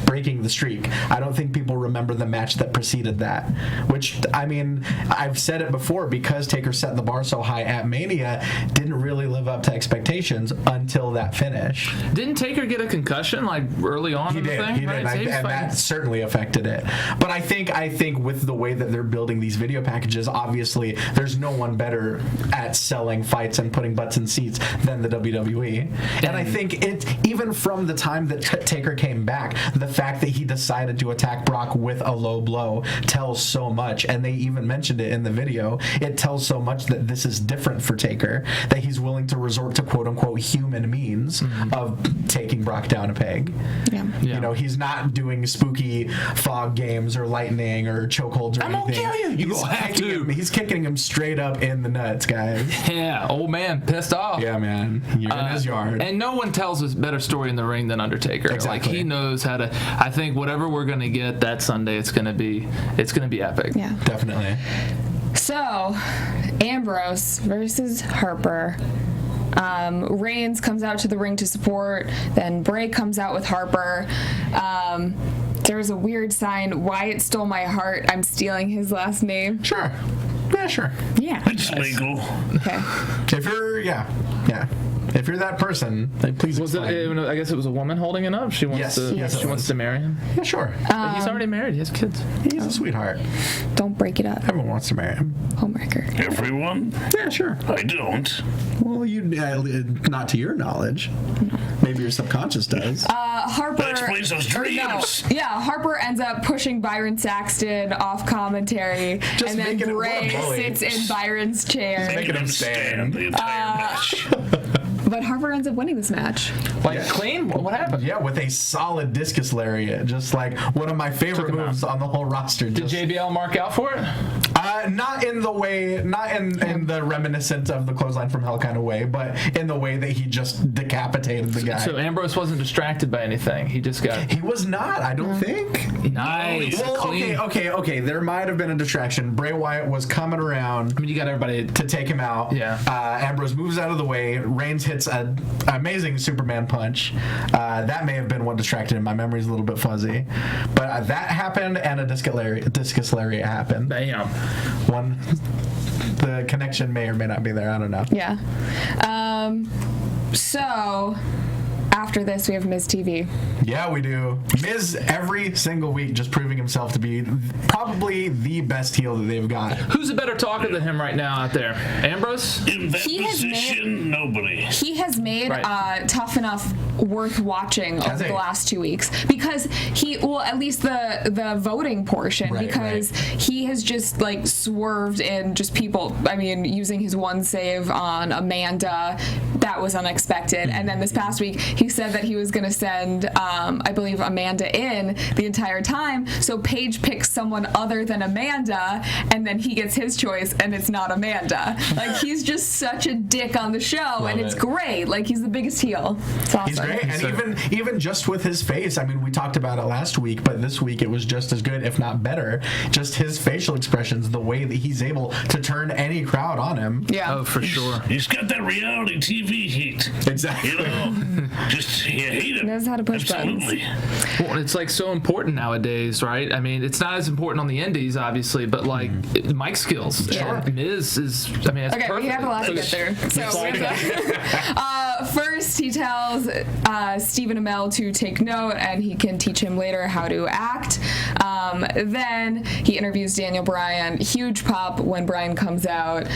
breaking the streak. I don't think people remember the match that preceded that. Which, I mean, I've said it before, because Taker set the bar so high at Mania, didn't really live up to expectations until that finish. didn't Taker get a concussion like early on in the thing? He did, Right? So he was and fighting- that certainly affected it. But I think with the way that they're building these video packages, obviously there's no one better at selling fights and putting butts in seats than the WWE. And I think even from the time that Taker came back, the fact fact that he decided to attack Brock with a low blow tells so much, and they even mentioned it in the video. It tells so much that this is different for Taker, that he's willing to resort to quote-unquote human means of taking Brock down a peg. Yeah. You know, he's not doing spooky fog games or lightning or chokeholds or anything. Gonna kill you. He's kicking him straight up in the nuts, guys. Yeah, old man pissed off. Yeah, man. You're in his yard. And no one tells a better story in the ring than Undertaker. Exactly. Like, he knows how to. I think whatever we're gonna get that Sunday, it's gonna be epic. Yeah. Definitely. So, Ambrose versus Harper. Reigns comes out to the ring to support. Then Bray comes out with Harper. There's a weird sign. Wyatt stole my heart. I'm stealing his last name. Sure. Yeah, sure. Yeah. It's legal. Okay. If you're, yeah. If you're that person, then please Was it? explain. I guess it was a woman holding it up. She wants Yes. to. Yes, it she wants was. to marry him. Yeah, sure. But he's already married. He has kids. He's a sweetheart. Don't break it up. Everyone wants to marry him. Homewrecker. Everyone? Yeah, sure. I don't. Well, you not to your knowledge. Maybe your subconscious does. Harper. That explains those or dreams. No, yeah, Harper ends up pushing Byron Saxton off commentary, Just and then making it Bray what a bully. sits in Byron's chair. making him stand. the entire match. But Harper ends up winning this match. Like clean? What happened? Yeah, with a solid discus lariat, just like one of my favorite him moves on the whole roster. Did Just, JBL mark out for it? not in the reminiscent of the clothesline from hell kind of way, but in the way that he just decapitated the guy. So Ambrose wasn't distracted by anything. He just got He was not, I don't think. nice. Well, clean. okay. There might have been a distraction. Bray Wyatt was coming around I mean, you got everybody. to take him out. Yeah. Ambrose moves out of the way. Reigns hits an amazing Superman punch. That may have been what distracted him. My memory's a little bit fuzzy. But that happened, and a discus lariat happened. Bam. The connection may or may not be there. I don't know. Yeah. So after this, we have Miz TV. Yeah, we do. Miz every single week just proving himself to be probably the best heel that they've got. Who's a better talker than him right now out there? Ambrose? In that He has position, nobody. He has made Right. Tough Enough worth watching Has over he? the last 2 weeks because at least the voting portion, Right, because he has just like swerved in just people. I mean, using his one save on Amanda, that was unexpected. And then this past week, he said that he was going to send, I believe, Amanda in the entire time. So Paige picks someone other than Amanda, and then he gets his choice, and it's not Amanda. Like, he's just such a dick on the show, and it's great. Like, he's the biggest heel. It's awesome. He's great, and even just with his face, I mean, we talked about it last week, but this week it was just as good, if not better. Just his facial expressions, the way that he's able to turn any crowd on him. Yeah. Oh, for sure. He's got that reality TV heat. Exactly. You know, just you hate it. Knows how to push Absolutely. Well, it's like so important nowadays, right? I mean, it's not as important on the indies, obviously, but like mic skills. Sure. And Miz is, I mean, it's Okay, perfect. we have a lot to get there. So we have first, he tells Stephen Amell to take note, and he can teach him later how to act. Then he interviews Daniel Bryan. Huge pop when Bryan comes out.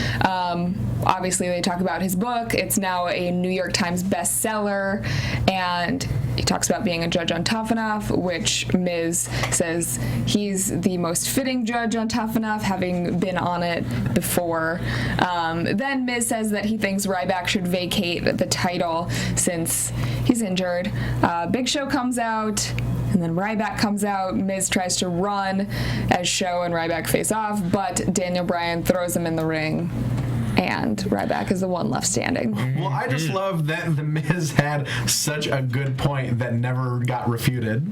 Obviously, they talk about his book. It's now a New York Times bestseller, and he talks about being a judge on Tough Enough, which Miz says he's the most fitting judge on Tough Enough, having been on it before. Then Miz says that he thinks Ryback should vacate the title since he's injured. Big Show comes out, and then Ryback comes out. Miz tries to run as Show and Ryback face off, but Daniel Bryan throws him in the ring, and Ryback is the one left standing. Well, I just love that The Miz had such a good point that never got refuted.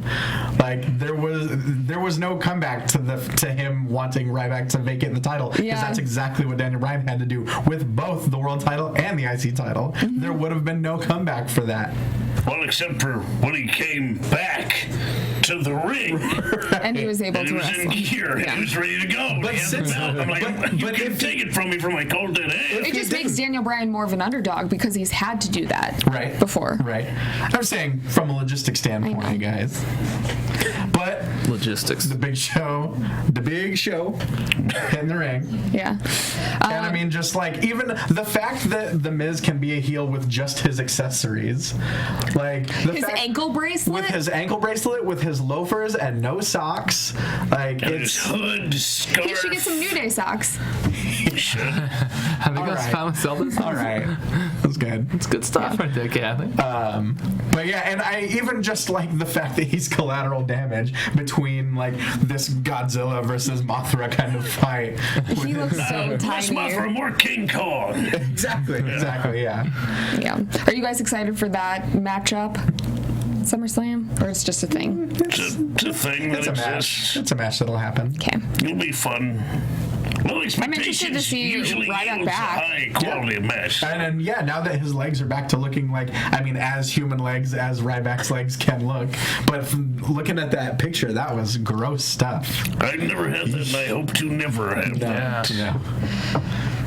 Like, there was no comeback to him wanting Ryback to vacate the title, because Yeah. that's exactly what Daniel Bryan had to do with both the world title and the IC title. There would have been no comeback for that. Well, except for when he came back to the ring. And he was able And to he was in wrestle. gear. Yeah. He was ready to go. But He had the since- belt. I'm like, you but can if- take it from me for my cold dead ass. It just makes Daniel Bryan more of an underdog because he's had to do that Right. before. Right. I'm saying from a logistic standpoint, I know. guys. But Logistics. the big show in the ring. Yeah. And I mean, just like, even the fact that the Miz can be a heel with just his accessories, like His ankle bracelet? with his ankle bracelet, with his loafers and no socks, like And his it's hood, scarf. He should get some New Day socks. He should. Have you guys right. finally sell this? all right. That's good. It's good stuff right there, Kathy. But yeah, and I even just like the fact that he's collateral damage between like this Godzilla versus Mothra kind of fight. He looks so Less tiny. Mothra, more King Kong. Exactly, yeah. Yeah. Are you guys excited for that matchup? SummerSlam? Or it's just a thing? It's a thing that It's a match. exists. It's a match that'll happen. Okay. It'll be fun. Low I'm interested to expectations see usually Ryback yields back. high quality match. And then, yeah, now that his legs are back to looking like, I mean, as human legs as Ryback's legs can look. But from looking at that picture, that was gross stuff. I've never had that, and I hope to never have that. Yeah.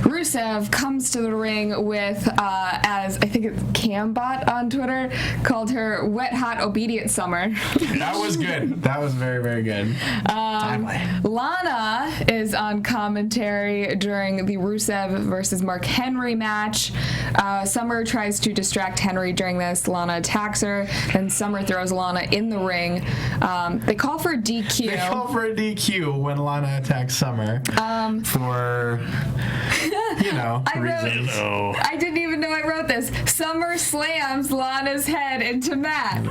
Rusev comes to the ring with, as I think it's Cambot on Twitter, called her Wet Hot Obedient Summer. That was good. That was very, very good. Timely. Lana is on commentary during the Rusev versus Mark Henry match. Summer tries to distract Henry during this. Lana attacks her, and Summer throws Lana in the ring. They call for a DQ. They call for a DQ when Lana attacks Summer. For, you know, I wrote- reasons. No. I didn't even know I wrote this. Summer slams Lana's head into Matt.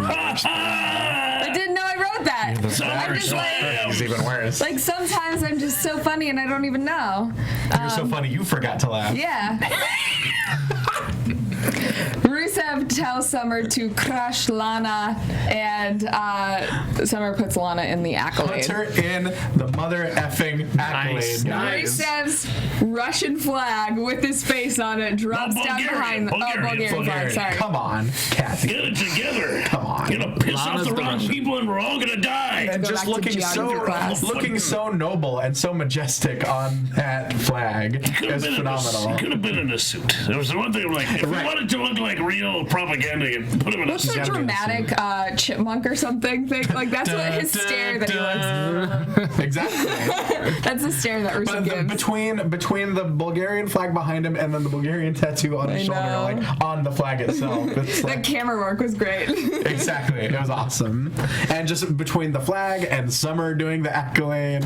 I didn't know I wrote that. I'm just It's even worse. like sometimes I'm just so funny and I don't even know. You're so funny, you forgot to laugh. Yeah. Rusev tells Summer to crush Lana, and Summer puts Lana in the accolade. Puts her in the mother effing accolade. Nice. Rusev's Russian flag with his face on it drops No, down Bulgarian, behind. Bulgarian flag. Sorry. Come on, Kathy. Get it together. Come on. You're gonna piss Lana's off the the wrong Russian. people, and we're all gonna die. And Go just back to looking geography so class. noble and so majestic on that flag is phenomenal. Could have been in a suit. There was the one thing like, if Right. we wanted to look like real propaganda, you put him in a What's suit. the dramatic chipmunk or something thing? Like that's what his stare that he looks. Exactly. That's the stare that Rusev But gives. between the Bulgarian flag behind him and then the Bulgarian tattoo on his I shoulder, know. like on the flag itself, it's That like, camera work was great. exactly, it was awesome. And just between the flag and Summer doing the accolade,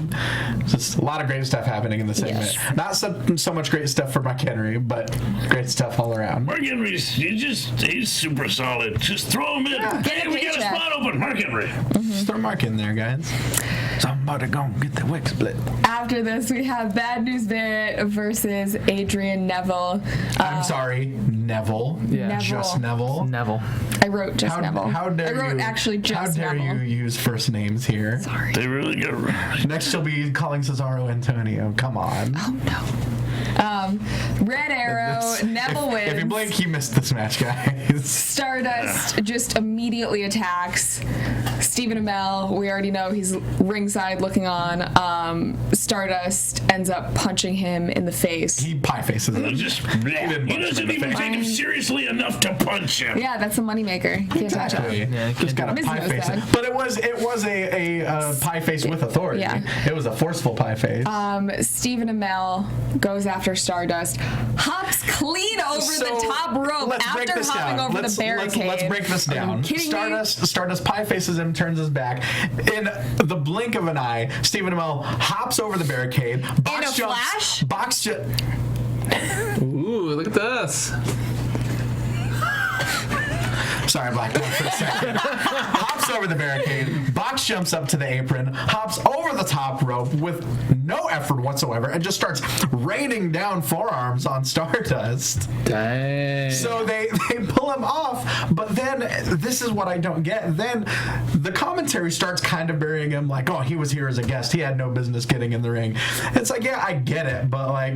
just a lot of great stuff happening in the segment. Yes. Not so much great stuff for Mark Henry, but great stuff all around. Mark Henry's he's super solid. Just throw him in. Get Hey, a we got a paycheck. spot open. Mark Henry. Just throw Mark in there, guys. Somebody gonna get the wick split. After this, we have Bad News Barrett versus Adrian Neville. I'm sorry, Neville. Yeah. Neville. Just Neville. Neville. I wrote just Neville. How dare I wrote you? actually just How dare Neville. you use first names here? Sorry. They really got. Next, she'll be calling Cesaro Antonio. Come on. Oh no. Red Arrow, Neville wins. If you blink, you missed this match, guys. Stardust just immediately attacks Stephen Amell. We already know he's ringside looking on. Stardust ends up punching him in the face. He pie faces him. Just, didn't he punch him doesn't in the even face. take him seriously enough to punch him. Yeah, that's a moneymaker. Can't touch Exactly. him. Yeah, Just got a Miz pie knows face. that. But it was a pie face with authority. Yeah. It was a forceful pie face. Stephen Amell goes after Stardust, hops clean over the top rope let's break after this hopping down. over Let's- the barricade. Let's break this down. kidding me? Stardust pie faces him, turns his back. In the blink of an eye, Stephen Amell hops over the barricade. Box jumps. flash? Box jump. Ooh, look at this. Sorry, I blacked out for a second. Hops over the barricade, box jumps up to the apron, hops over the top rope with no effort whatsoever, and just starts raining down forearms on Stardust. Dang. So they pull him off, but then this is what I don't get. Then the commentary starts kind of burying him like, oh, he was here as a guest. He had no business getting in the ring. It's like, yeah, I get it, but like,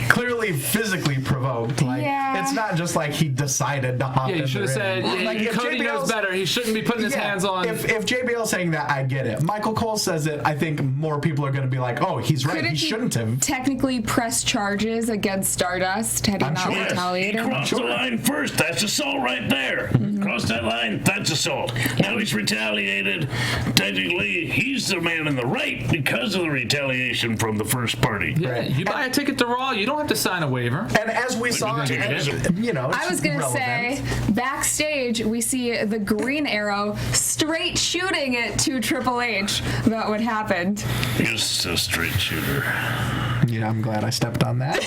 clearly physically provoked. Like, Yeah. it's not just like he decided to hop Yeah, in you should the have ring. said, Like, if Cody knows JBL's better. He shouldn't be putting his hands on. If JBL's saying that, I get it. Michael Cole says it, I think more people are going to be like, oh, he's right. Couldn't He shouldn't have. technically press charges against Stardust had he I'm not sure. Yes, he retaliated? crossed the line first. That's assault right there. Cross that line, that's assault. Now he's retaliated. Technically, he's the man in the right because of the retaliation from the first party. Yeah, you buy a ticket to Raw, you don't have to sign a waiver. And as we saw, you know, I was going to say, backstage, we see the Green Arrow straight shooting it to Triple H about what happened. He's a straight shooter. Yeah, I'm glad I stepped on that.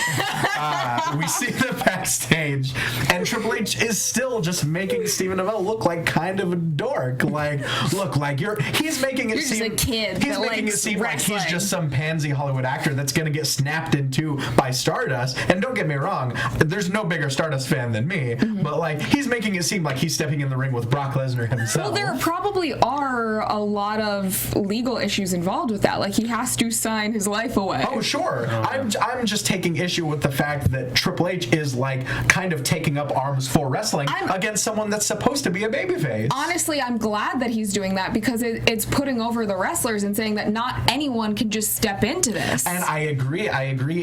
We see the backstage, and Triple H is still just making Stephen Amell look like kind of a dork. Like, look, like he's making it seem just a kid. He's making it seem like he's just some pansy Hollywood actor that's gonna get snapped into by Stardust. And don't get me wrong, there's no bigger Stardust fan than me, but like he's making it seem like he's stepping in the ring with Brock Lesnar himself. Well, there probably are a lot of legal issues involved with that. Like he has to sign his life away. Oh, sure. I'm just taking issue with the fact that Triple H is like kind of taking up arms for wrestling against someone that's supposed to be a babyface. Honestly, I'm glad that he's doing that because it's putting over the wrestlers and saying that not anyone can just step into this. And I agree.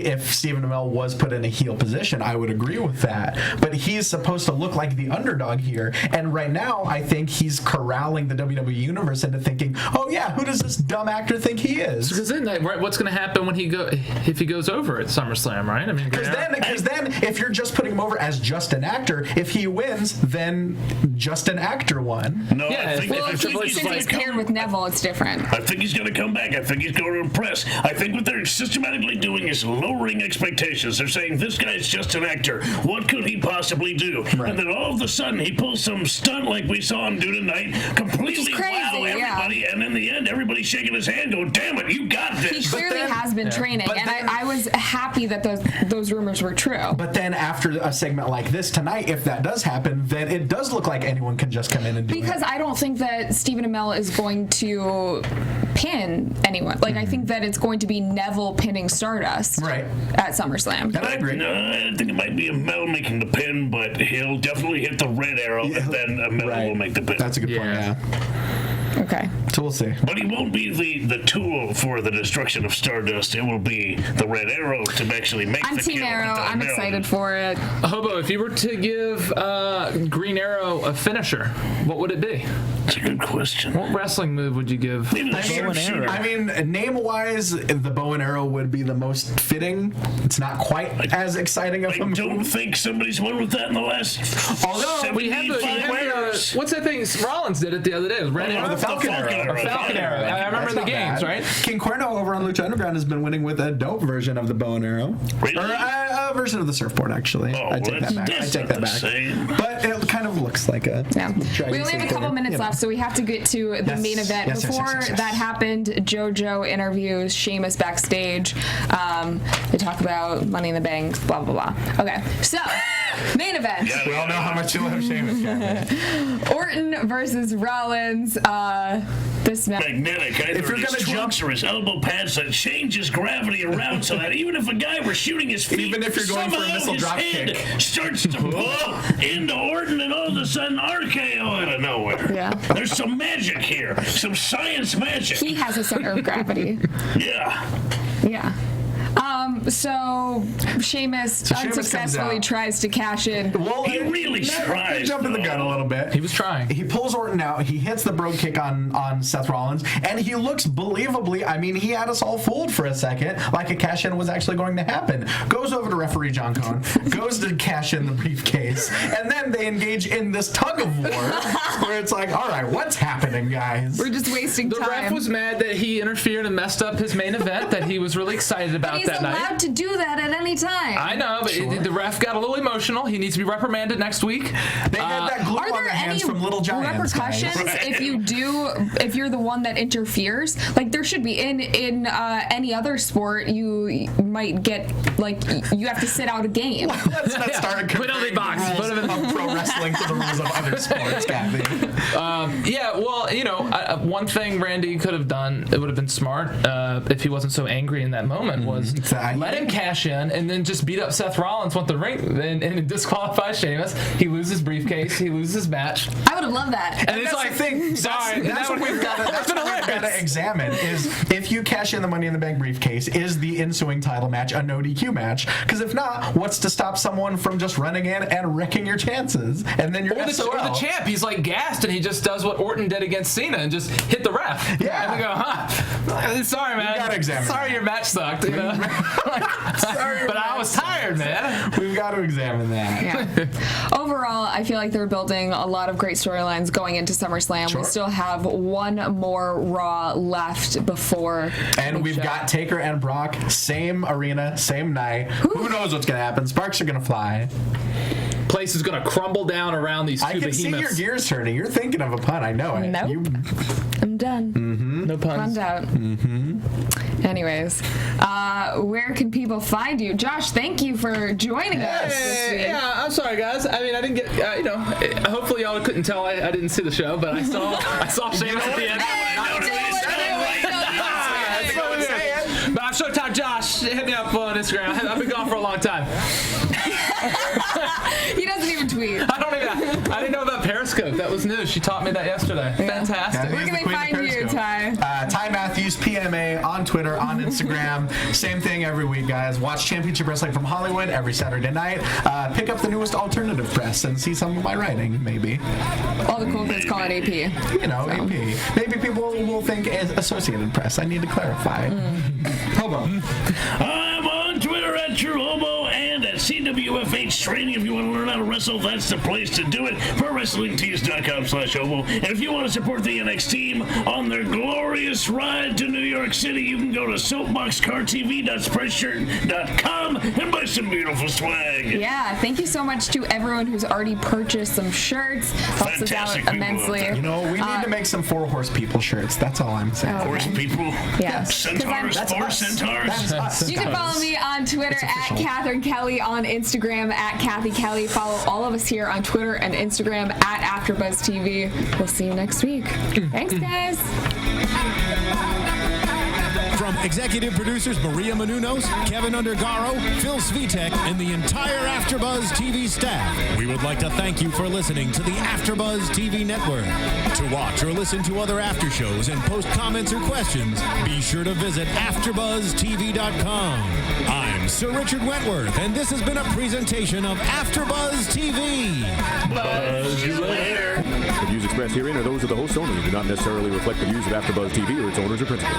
If Stephen Amell was put in a heel position, I would agree with that. But he's supposed to look like the underdog here. And right now, I think he's corralling the WWE Universe into thinking, oh yeah, who does this dumb actor think he is? Because then, what's going to happen when if he goes over at SummerSlam, right? I mean, because then if you're just putting him over as just an actor, if he wins, then just an actor won. No, yeah, I think since he's paired with Neville, it's different. I think he's going to come back. I think he's going to impress. I think what they're systematically doing is lowering expectations. They're saying, this guy's just an actor. What could he possibly do? Right. And then all of a sudden, he pulls some stunt like we saw him do tonight, completely wow everybody, and in the end, everybody's shaking his hand going, damn it, you got this. He clearly has been training, and I was happy that those rumors were true. But then after a segment like this tonight, if that does happen, then it does look like anyone can just come in and do it. Because I don't think that Stephen Amell is going to pin anyone. Like, I think that it's going to be Neville pinning Stardust at SummerSlam. And I agree. No, I think it might be Amell making the pin, but he'll definitely hit the red arrow, and then Amell will make the pin. That's a good point, yeah. Okay. So we'll see. But he won't be the tool for the destruction of Stardust. It will be the Red Arrow to actually make the kill. I'm Team Arrow. I'm excited for it. Hobo, if you were to give Green Arrow a finisher, what would it be? That's a good question. What wrestling move would you give? I mean, name-wise, the bow and arrow would be the most fitting. It's not quite as exciting of a move. I don't think somebody's won with that in the last Although we have years. What's that thing? Rollins did it the other day. It was the Falcon Arrow. Falcon Arrow. I remember the games, right? King Cuerno over on Lucha Underground has been winning with a dope version of the bow and arrow. Really? Or a version of the surfboard, actually. I take that back. But it kind of looks like a... Yeah. We only have a couple minutes left, so we have to get to the main event. Before that happened, JoJo interviews Sheamus backstage. They talk about Money in the Bank, blah, blah, blah. Okay, so... main event. Yeah, we all know how much you love Sheamus. Orton versus Rollins. This match. Magnetic. If you're going to jump or his elbow pads that changes gravity around so that even if a guy were shooting his feet, even if you're going for a missile drop kick, starts to blow into Orton and all of a sudden RKO out of nowhere. Yeah. There's some magic here. Some science magic. He has a center of gravity. Yeah. Yeah. So Sheamus unsuccessfully tries to cash in. Well, he really tries. Jumping the gun a little bit. He was trying. He pulls Orton out. He hits the brogue kick on Seth Rollins, and he looks believably. I mean, he had us all fooled for a second, like a cash in was actually going to happen. Goes over to referee John Cone, goes to cash in the briefcase, and then they engage in this tug of war where it's like, all right, what's happening, guys? We're just wasting time. The ref was mad that he interfered and messed up his main event that he was really excited about that night. He's allowed to do that at any time. I know, but the ref got a little emotional. He needs to be reprimanded next week. They had that glue on their hands from Little Giants. Repercussions if you're the one that interferes? Like there should be in any other sport you might get you have to sit out a game. Let's not start comparing the rules of pro wrestling to the rules of other sports, Cathy. One thing Randy could have done, it would have been smart if he wasn't so angry in that moment, was let him cash in, and then just beat up Seth Rollins with the ring and disqualify Sheamus. He loses briefcase. He loses his match. I would have loved that. And it's like, that's what we've got to examine is if you cash in the Money in the Bank briefcase, is the ensuing title match a no DQ match? Because if not, what's to stop someone from just running in and wrecking your chances? And then you're or the champ, he's like gassed and he just does what Orton did against Cena and just hit the ref. Yeah. And they go, sorry, man. You gotta examine sorry, that. your match sucked. You know? Sorry, but I was tired, man. We've got to examine that. Yeah. Overall, I feel like they're building a lot of great storylines going into SummerSlam. Sure. We still have one more Raw left before. And we've got Taker and Brock, same arena, same night. Who knows what's going to happen? Sparks are going to fly. Place is going to crumble down around these two I can behemoths. see your gears turning. You're thinking of a pun. I know it. Nope. I'm done. Mm-hmm. No puns. Pun's out. Mm-hmm. Anyways, where can people find you? Josh, thank you for joining us this week. Yeah, I'm sorry, guys. I mean, I didn't get, hopefully y'all couldn't tell I didn't see the show, but I saw Sheamus at the end. But I'm Showtime Josh. Hit me up on Instagram. I've been gone for a long time. He doesn't even tweet. I didn't know about Periscope. That was new. She taught me that yesterday. Fantastic. Where can they find you, Ty? Ty Matthews, PMA, on Twitter, on Instagram. Same thing every week, guys. Watch Championship Wrestling from Hollywood every Saturday night. Pick up the newest alternative press and see some of my writing, maybe. All the cool kids call it AP. You know, AP. Maybe people will think as Associated Press. I need to clarify. Hobo. I'm on Twitter at True Hobo and at CWFH Training. If you want to learn how to wrestle, that's the place to do it. ProWrestlingTees.com/Hobo. And if you want to support the NX team on their glorious ride to New York City, you can go to soapboxcartv.spreadshirt.com and buy some beautiful swag. Yeah, thank you so much to everyone who's already purchased some shirts. Helps us out Fantastic people immensely. out You know, we need to make some 4-horse people shirts. That's all I'm saying. Horse people. Yeah. Centaurs. That's Four centaurs. That's us. You can follow me on Twitter at official. Catherine Kelley, on Instagram at Cathy Kelley. Follow all of us here on Twitter and Instagram at AfterBuzz TV. We'll see you next week. Thanks, guys. From executive producers Maria Menounos, Kevin Undergaro, Phil Svitek, and the entire AfterBuzz TV staff, we would like to thank you for listening to the AfterBuzz TV network. To watch or listen to other after shows and post comments or questions, be sure to visit AfterBuzzTV.com. I'm Sir Richard Wentworth, and this has been a presentation of AfterBuzz TV. Buzz you later. The views expressed herein are those of the host only and do not necessarily reflect the views of AfterBuzz TV or its owners or principals.